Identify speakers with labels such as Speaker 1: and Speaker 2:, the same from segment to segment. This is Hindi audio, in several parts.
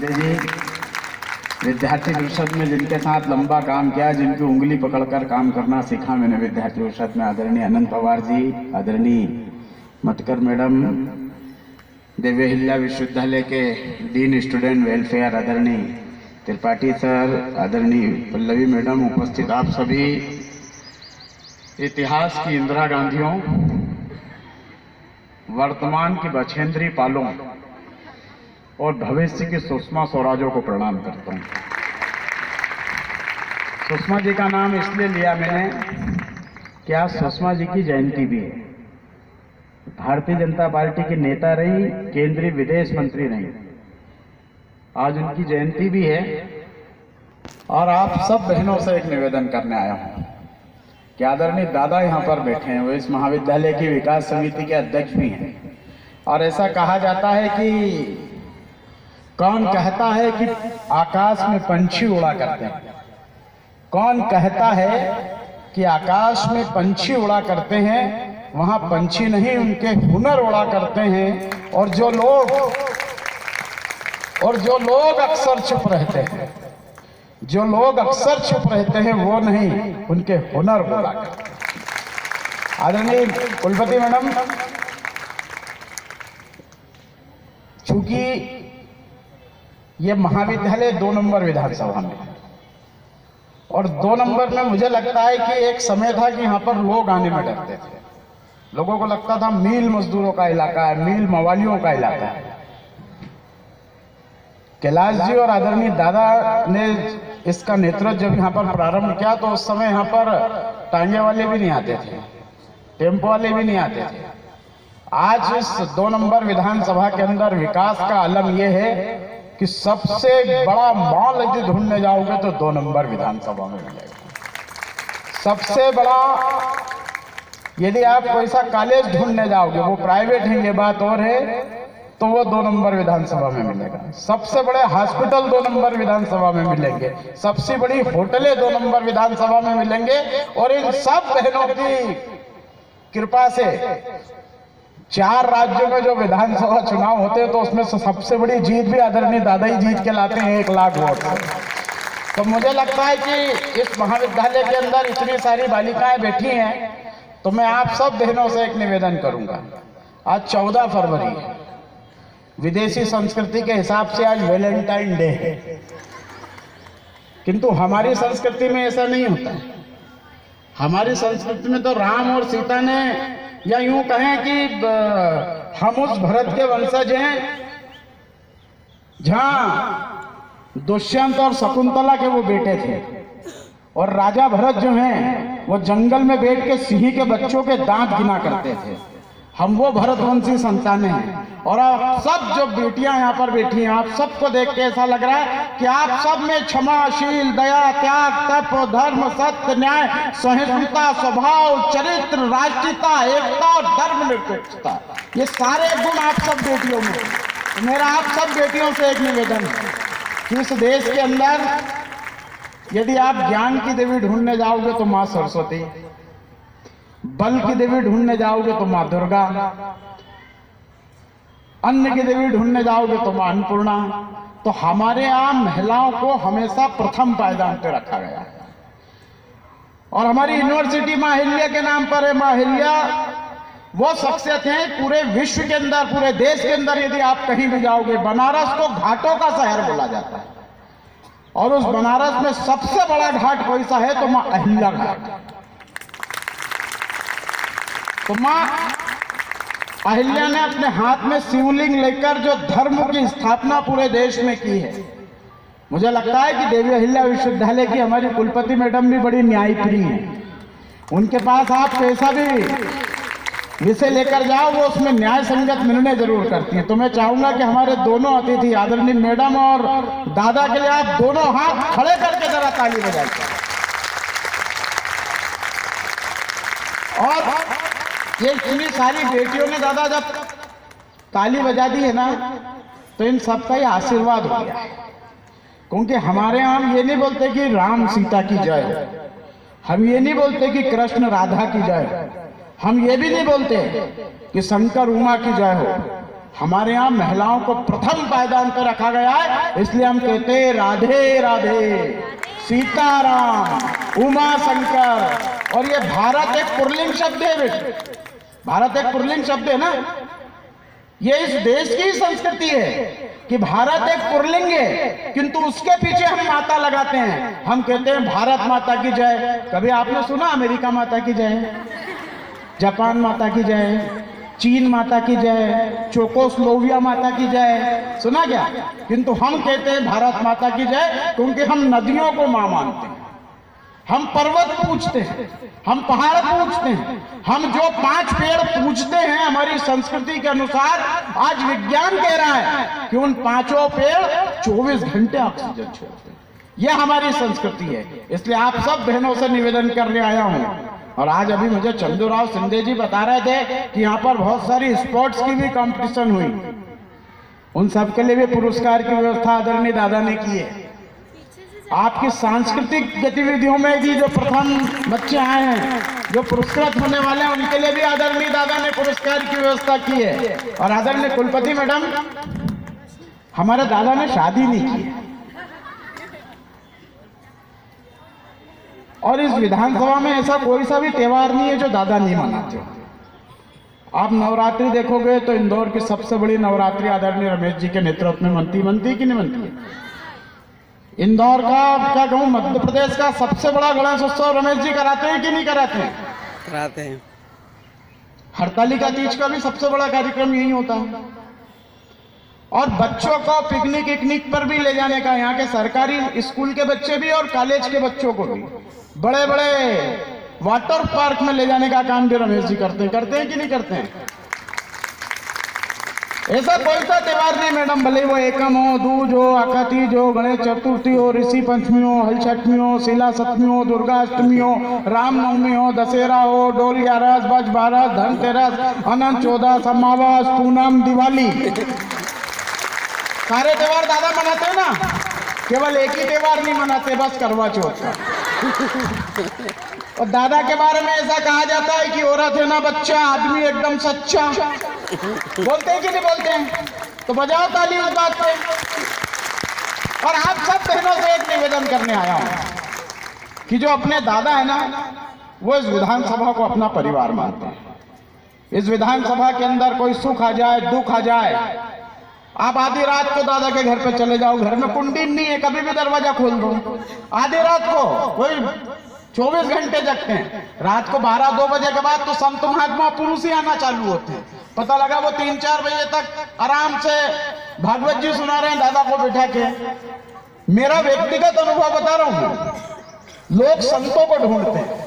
Speaker 1: पांडे जी, विद्यार्थी परिषद में जिनके साथ लंबा काम किया, जिनकी उंगली पकड़कर काम करना सीखा मैंने विद्यार्थी परिषद में, आदरणीय अनंत पवार जी, आदरणीय मतकर मैडम, देवी अहिल्या विश्वविद्यालय के डीन स्टूडेंट वेलफेयर आदरणीय त्रिपाठी सर, आदरणीय पल्लवी मैडम, उपस्थित आप सभी, इतिहास की इंदिरा गांधियों, वर्तमान की बछेंद्री पालों और भविष्य की सुषमा स्वराजों को प्रणाम करता हूं। सुषमा जी का नाम इसलिए लिया मैंने कि आज सुषमा जी की जयंती भी है। भारतीय जनता पार्टी की नेता रही, केंद्रीय विदेश मंत्री रही, आज उनकी जयंती भी है। और आप सब बहनों से एक निवेदन करने आया हूं कि आदरणीय दादा यहां पर बैठे हैं, वो इस महाविद्यालय की विकास समिति के अध्यक्ष भी हैं। और ऐसा कहा जाता है कि कौन कहता है कि आकाश में पंछी उड़ा करते हैं, कौन कहता है कि आकाश में पंछी उड़ा करते हैं, वहां पंछी नहीं उनके हुनर उड़ा करते हैं। और जो लोग अक्सर चुप रहते हैं, जो लोग अक्सर चुप रहते हैं वो नहीं, उनके हुनर उड़ा करते हैं। आदरणीय कुलपति मैडम, चूंकि ये महाविद्यालय 2 नंबर विधानसभा में, और 2 नंबर में मुझे लगता है कि एक समय था कि यहाँ पर लोग आने में डरते थे। लोगों को लगता था मील मजदूरों का इलाका है, मील मवालियों का इलाका है। कैलाश जी और आदरणीय दादा ने इसका नेतृत्व जब यहाँ पर प्रारंभ किया तो उस समय यहाँ पर टांगे वाले भी नहीं आते थे, टेम्पो वाले भी नहीं आते थे। आज इस 2 नंबर विधानसभा के अंदर विकास का आलम यह है कि सबसे बड़ा मॉल यदि ढूंढने जाओगे तो 2 नंबर विधानसभा में मिलेगा। सबसे बड़ा यदि आप कोई सा कॉलेज ढूंढने जाओगे, वो प्राइवेट है ये बात और है, तो वो 2 नंबर विधानसभा में मिलेगा। सबसे बड़े हॉस्पिटल 2 नंबर विधानसभा में मिलेंगे, सबसे बड़ी होटलें 2 नंबर विधानसभा में मिलेंगे। और इन सब बहनों की कृपा से 4 राज्यों में जो विधानसभा चुनाव होते हैं तो उसमें सबसे बड़ी जीत भी आदरणीय दादा ही जीत के लाते हैं 1 लाख वोट से। तो मुझे लगता है कि इस महाविद्यालय के अंदर इतनी सारी बालिकाएं बैठी हैं, तो मैं आप सब बहनों से एक निवेदन करूंगा। आज 14 फरवरी है, विदेशी संस्कृति के हिसाब से आज वैलेंटाइन डे है, किंतु हमारी संस्कृति में ऐसा नहीं होता है। हमारी संस्कृति में तो राम और सीता ने, या यूं कहें कि हम उस भरत के वंशज हैं जहां दुष्यंत और शकुंतला के वो बेटे थे, और राजा भरत जो हैं वो जंगल में बैठ के सिंह के बच्चों के दांत गिना करते थे। हम वो भरतवंशी संतानें हैं। और आप सब जो बेटियां यहाँ पर बैठी हैं, आप सबको देख के ऐसा लग रहा है कि आप सब में क्षमाशील, दया, त्याग, तप, धर्म, सत्य, न्याय, सहिष्णुता, स्वभाव, चरित्र, राष्ट्रीयता, एकता और धर्मनिरपेक्षता, ये सारे गुण आप सब बेटियों में। तो मेरा आप सब बेटियों से एक निवेदन है कि इस देश के अंदर यदि आप ज्ञान की देवी ढूंढने जाओगे तो माँ सरस्वती, बल की देवी ढूंढने जाओगे तो माँ दुर्गा, अन्न की देवी ढूंढने जाओगे तो माँ अन्नपूर्णा। तो हमारे यहाँ महिलाओं को हमेशा प्रथम पायदान पे रखा गया है। और हमारी यूनिवर्सिटी माँ अहिल्या के नाम पर है। माँ अहिल्या वो शख्सियत है पूरे विश्व के अंदर, पूरे देश के अंदर यदि आप कहीं भी जाओगे, बनारस को घाटों का शहर बोला जाता है, और उस बनारस में सबसे बड़ा घाट कोई सा है तो माँ अहिल्या घाट। तो माँ अहिल्या ने अपने हाथ में शिवलिंग लेकर जो धर्म की स्थापना पूरे देश में की है, मुझे लगता है कि देवी अहिल्या विश्वविद्यालय की हमारी कुलपति मैडम भी बड़ी न्यायप्रिय हैं। उनके पास आप कैसा भी विषय लेकर जाओ, वो उसमें न्याय संगत निर्णय जरूर करती हैं। तो मैं चाहूंगा कि हमारे दोनों अतिथि आदरणीय मैडम और दादा के लिए आप दोनों हाथ खड़े करके जरा ताली बजाइए। और ये इतनी सारी बेटियों ने दादा जब ताली बजा दी है ना, तो इन सबका ही आशीर्वाद हो गया है। क्योंकि हमारे यहाँ हम ये नहीं बोलते कि राम सीता की जय, हम ये नहीं बोलते कि कृष्ण राधा की जय, हम ये भी नहीं बोलते कि शंकर उमा की जय हो, हमारे यहाँ महिलाओं को प्रथम पायदान पर रखा गया है, इसलिए हम कहते हैं राधे राधे, सीताराम, उमा शंकर। और ये भारत एक पुल्लिंग शब्द है बेटे, भारत एक पुल्लिंग शब्द है ना। ये इस देश की संस्कृति है कि भारत एक पुल्लिंग है, किंतु उसके पीछे हम माता लगाते हैं। हम कहते हैं भारत माता की जय। कभी आपने सुना अमेरिका माता की जय, जापान माता की जय, चीन माता की जय, चेकोस्लोवाकिया माता की जय, सुना क्या? किंतु हम कहते हैं भारत माता की जय, क्योंकि हम नदियों को मां मानते हैं, हम पर्वत पूजते हैं, हम पहाड़ पूजते हैं, हम जो 5 पेड़ पूजते हैं हमारी संस्कृति के अनुसार, आज विज्ञान कह रहा है कि उन 5 पेड़ 24 घंटे ऑक्सीजन छोड़ते हैं। यह हमारी संस्कृति है। इसलिए आप सब बहनों से निवेदन करने आया हूं। और आज अभी मुझे चंदूराव सिंधे जी बता रहे थे कि यहाँ पर बहुत सारी स्पोर्ट्स की भी कंपटीशन हुई, उन सब के लिए भी पुरस्कार की व्यवस्था आदरणीय दादा ने की है। आपकी सांस्कृतिक गतिविधियों में भी जो प्रथम बच्चे आए हैं, जो पुरस्कृत होने वाले हैं, उनके लिए भी आदरणीय दादा ने पुरस्कार की व्यवस्था की है। और आदरणीय कुलपति मैडम, हमारे दादा ने शादी नहीं की है, और इस विधानसभा में ऐसा कोई सा भी त्योहार नहीं है जो दादा नहीं मनाते। आप नवरात्रि देखोगे तो इंदौर की सबसे बड़ी नवरात्रि आदरणीय रमेश जी के नेतृत्व में मनती कि नहीं मनती? इंदौर का क्या कहूँ, मध्य प्रदेश का सबसे बड़ा गणेश उत्सव रमेश जी कराते हैं कि नहीं कराते हैं?
Speaker 2: कराते हैं।
Speaker 1: हरतालिका तीज का भी सबसे बड़ा कार्यक्रम यही होता है। और बच्चों को पिकनिक पर भी ले जाने का, यहाँ के सरकारी स्कूल के बच्चे भी और कॉलेज के बच्चों को भी बड़े बड़े वाटर पार्क में ले जाने का काम भी रमेश जी करते हैं कि नहीं करते हैं? ऐसा कोई सा त्योहार नहीं मैडम, भले वो एकम हो, दूज हो, आकातीज हो, गणेश चतुर्थी हो, ऋषि पंचमी हो, हलछठमी हो, शिला सप्तमी हो, दुर्गाष्टमी हो, रामनवमी हो, दशहरा हो, डोल 11, बज 12, धनतेरस, अनंत 14, अमावस, पूनम, दिवाली, सारे त्योहार दादा मनाते हैं ना। केवल एक ही त्योहार नहीं मनाते, बस करवा चौथ का। और दादा के बारे में ऐसा कहा जाता है कि औरत है ना बच्चा, आदमी एकदम सच्चा। बोलते हैं कि नहीं बोलते हैं? तो बजाओ ताली उस बात पे। और आप सब बहनों से एक निवेदन करने आया हूं कि जो अपने दादा है ना, वो इस विधानसभा को अपना परिवार मानते हैं। इस विधानसभा के अंदर कोई सुख आ जाए, दुख आ जाए, आप आधी रात को दादा के घर पे चले जाओ, घर में कुंडी नहीं है, कभी भी दरवाजा खोल दो। आधी रात को वही 24 घंटे जगते हैं। रात को 12-2 बजे के बाद तो संत महात्मा पुरुष ही आना चालू होते हैं। पता लगा वो 3-4 बजे तक आराम से भागवत जी सुना रहे हैं दादा को बिठा के। मेरा व्यक्तिगत अनुभव बता रहा हूं, लोग संतों को ढूंढते हैं,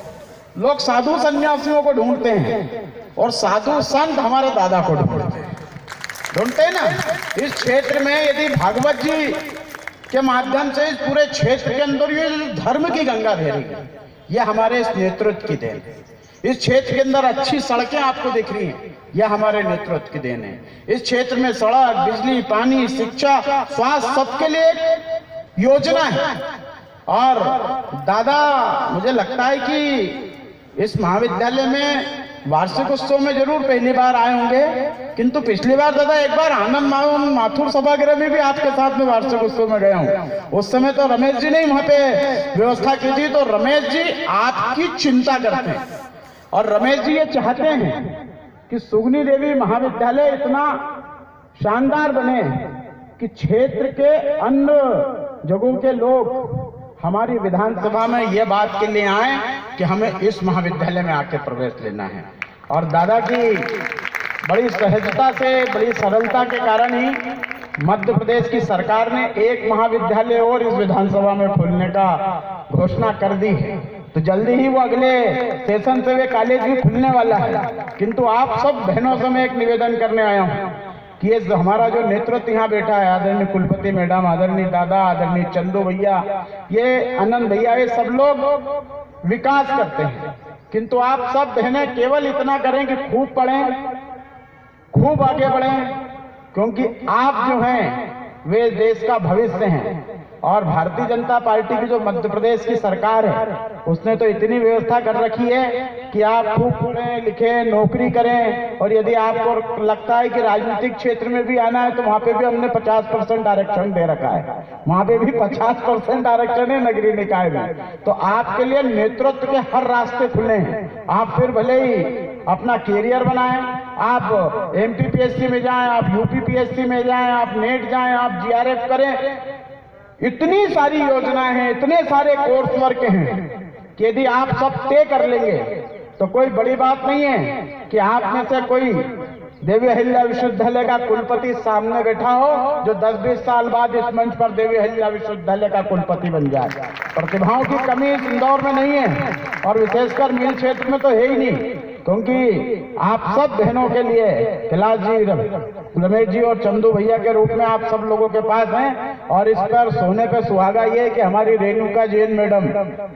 Speaker 1: लोग साधु सन्यासियों को ढूंढते हैं, और साधु संत हमारे दादा को ढूंढते हैं ना। इस क्षेत्र में यदि भागवत जी के माध्यम से इस पूरे क्षेत्र के अंदर ये धर्म की गंगा बह रही है, यह हमारे इस नेतृत्व की देन है। इस क्षेत्र के अंदर अच्छी सड़कें आपको दिख रही हैं, यह हमारे नेतृत्व की देन है। इस क्षेत्र में सड़क, बिजली, पानी, शिक्षा, स्वास्थ्य सबके लिए योजना है। और दादा, मुझे लगता है कि इस महाविद्यालय में वार्षिक उत्सव में जरूर पहली बार आए होंगे, किंतु पिछली बार दादा एक बार आनंद माथुर सभागृह में भी आपके साथ में वार्षिक उत्सव में गया हूँ। उस समय तो रमेश जी ने वहां पे व्यवस्था की थी। तो रमेश जी आपकी चिंता करते हैं, और रमेश जी ये चाहते हैं कि सुगनी देवी महाविद्यालय इतना शानदार बने कि क्षेत्र के अन्य जगहों के लोग हमारी विधानसभा में यह बात के लिए आए कि हमें इस महाविद्यालय में आके प्रवेश लेना है। और दादा की बड़ी सहजता से, बड़ी सरलता के कारण ही मध्य प्रदेश की सरकार ने एक महाविद्यालय और इस विधानसभा में खोलने का घोषणा कर दी है। तो जल्दी ही वो अगले सेशन से वे कॉलेज भी खुलने वाला है। किंतु आप सब बहनों से मैं एक निवेदन करने आया हूँ कि ये हमारा जो नेतृत्व यहाँ बैठा है, आदरणीय कुलपति मैडम, आदरणीय दादा, आदरणीय चंदू भैया, ये आनंद भैया, ये सब लोग विकास करते हैं। किंतु आप सब बहनें केवल इतना करें कि खूब पढ़ें, खूब आगे बढ़ें, क्योंकि आप जो हैं वे देश का भविष्य हैं। और भारतीय जनता पार्टी की जो मध्य प्रदेश की सरकार है उसने तो इतनी व्यवस्था कर रखी है कि आप खूब पढ़ें लिखें नौकरी करें, और यदि आपको लगता है कि राजनीतिक क्षेत्र में भी आना है तो वहां पे भी हमने 50% आरक्षण दे रखा है, वहां पे भी 50% आरक्षण है नगरीय निकाय में। तो आपके लिए नेतृत्व के हर रास्ते खुले हैं। आप फिर भले ही अपना कैरियर बनाएं, आप एमपीपीएससी में जाएं, आप यूपीपीएससी में जाएं, आप नेट जाएं, आप जीआरएफ करें। इतनी सारी योजनाएं हैं, इतने सारे कोर्स वर्क हैं कि यदि आप सब तय कर लेंगे तो कोई बड़ी बात नहीं है कि आप में से कोई देवी अहिल्या विश्वविद्यालय का कुलपति सामने बैठा हो जो 10-20 साल बाद इस मंच पर देवी अहिल्या विश्वविद्यालय का कुलपति बन जाए। प्रतिभाओं की कमी इस इंदौर में नहीं है, और विशेषकर मील क्षेत्र में तो है ही नहीं, क्योंकि आप सब बहनों के लिए कैलाश जी, रमेश जी और चंदू भैया के रूप में आप सब लोगों के पास हैं। और इस पर सोने पे सुहागा ये कि हमारी रेणुका जैन मैडम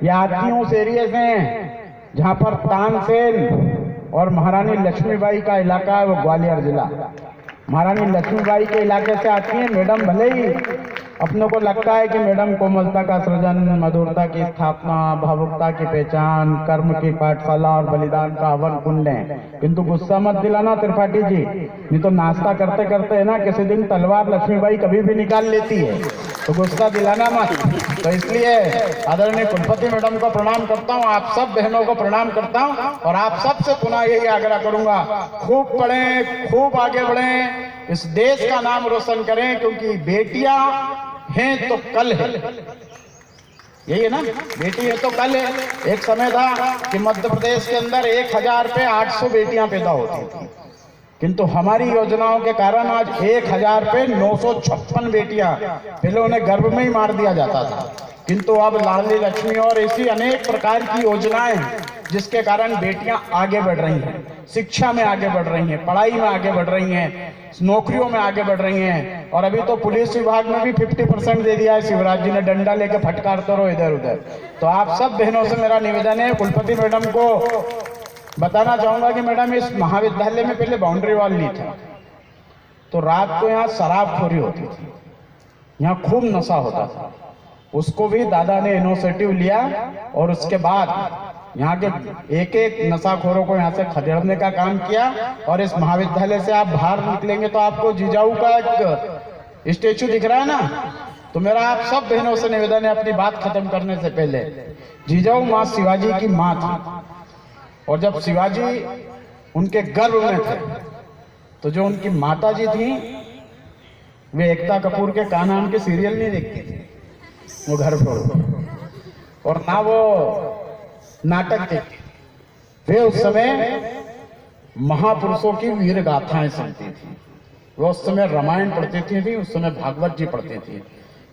Speaker 1: ये आती हूँ उस एरिया से हैं जहाँ पर तानसेन और महारानी लक्ष्मीबाई का इलाका है, वो ग्वालियर जिला। महारानी लक्ष्मीबाई के इलाके से आती हैं मैडम। भले ही अपनों को लगता है कि मैडम कोमलता का सृजन, मधुरता की स्थापना, भावुकता की पहचान, कर्म की पाठशाला और बलिदान का हवन कुंड है, किंतु गुस्सा मत दिलाना त्रिपाठी जी, नहीं तो नाश्ता करते करते है ना किसी दिन तलवार लक्ष्मीबाई कभी भी निकाल लेती है, तो गुस्सा दिलाना मत। तो इसलिए आदरणीय कुलपति मैडम को प्रणाम करता हूँ, आप सब बहनों को प्रणाम करता हूँ, और आप सबसे पुनः यही आग्रह करूंगा, खूब पढ़ें, खूब आगे बढ़ें, इस देश का नाम रोशन करें, क्योंकि बेटियां हैं तो कल है। यही है ना, बेटी है तो कल है। एक समय था कि मध्य प्रदेश के अंदर 1000 पे 800 बेटियां पैदा होती थी, किंतु हमारी योजनाओं के कारण आज 1000 पे 956 बेटियां, पहले उन्हें गर्भ में ही मार दिया जाता था, किंतु अब लाडली लक्ष्मी और ऐसी अनेक प्रकार की योजनाएं जिसके कारण बेटियां आगे बढ़ रही हैं, शिक्षा में आगे बढ़ रही हैं, पढ़ाई में आगे बढ़ रही हैं, नौकरियों में आगे बढ़ रही हैं। और अभी तो पुलिस विभाग में भी 50% दे दिया है, शिवराज जी ने डंडा लेके फटकारते रहो इधर उधर। तो आप सब बहनों से मेरा निवेदन है, कुलपति मैडम को बताना चाहूंगा कि मैडम इस महाविद्यालय में पहले बाउंड्री वॉल नहीं था, तो रात को यहाँ शराबखोरी होती थी, यहाँ खूब नशा होता था। उसको भी दादा ने इनिशिएटिव लिया और उसके बाद यहाँ के एक एक नशाखोरों को यहाँ से खदेड़ने का काम किया। और इस महाविद्यालय से आप बाहर निकलेंगे तो आपको जीजाऊ का एक स्टेचू दिख रहा है ना, तो मेरा आप सब बहनों से निवेदन है, अपनी बात खत्म करने से पहले, जीजाऊ माँ शिवाजी की माँ थी, और जब शिवाजी उनके गर्भ में थे तो जो उनकी माता जी थी वे एकता कपूर के कान्हा के सीरियल नहीं देखती थी, वो घर पर, और ना वो नाटक देखती, वे उस समय महापुरुषों की वीर गाथाएं सुनती थी, वो उस समय रामायण पढ़ती थी, उस समय भागवत जी पढ़ती थी,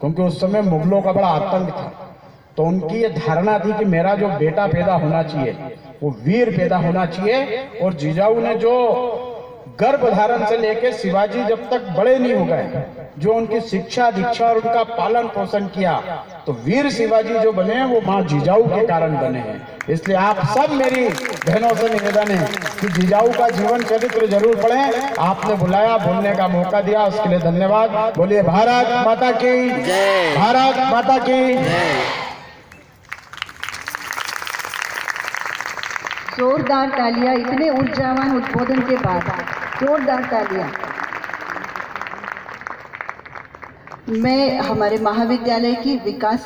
Speaker 1: क्योंकि उस समय मुगलों का बड़ा आतंक था। तो उनकी ये धारणा थी कि मेरा जो बेटा पैदा होना चाहिए वो वीर पैदा होना चाहिए। और जीजाऊ ने जो गर्भ धारण से लेके शिवाजी जब तक बड़े नहीं हो गए, जो उनकी शिक्षा दीक्षा और उनका पालन पोषण किया, तो वीर शिवाजी जो बने हैं वो माँ जीजाऊ के कारण बने हैं। इसलिए आप सब मेरी बहनों से निवेदन है कि जीजाऊ का जीवन चरित्र जरूर पढ़ें। आपने बुलाया, बोलने का मौका दिया, उसके लिए धन्यवाद। बोलिए भारत माता की जय, भारत माता की जय।
Speaker 2: जोरदार तालियां, इतने ऊर्जावान उद्बोधन के बाद जोरदार तालियां। मैं हमारे महाविद्यालय की विकास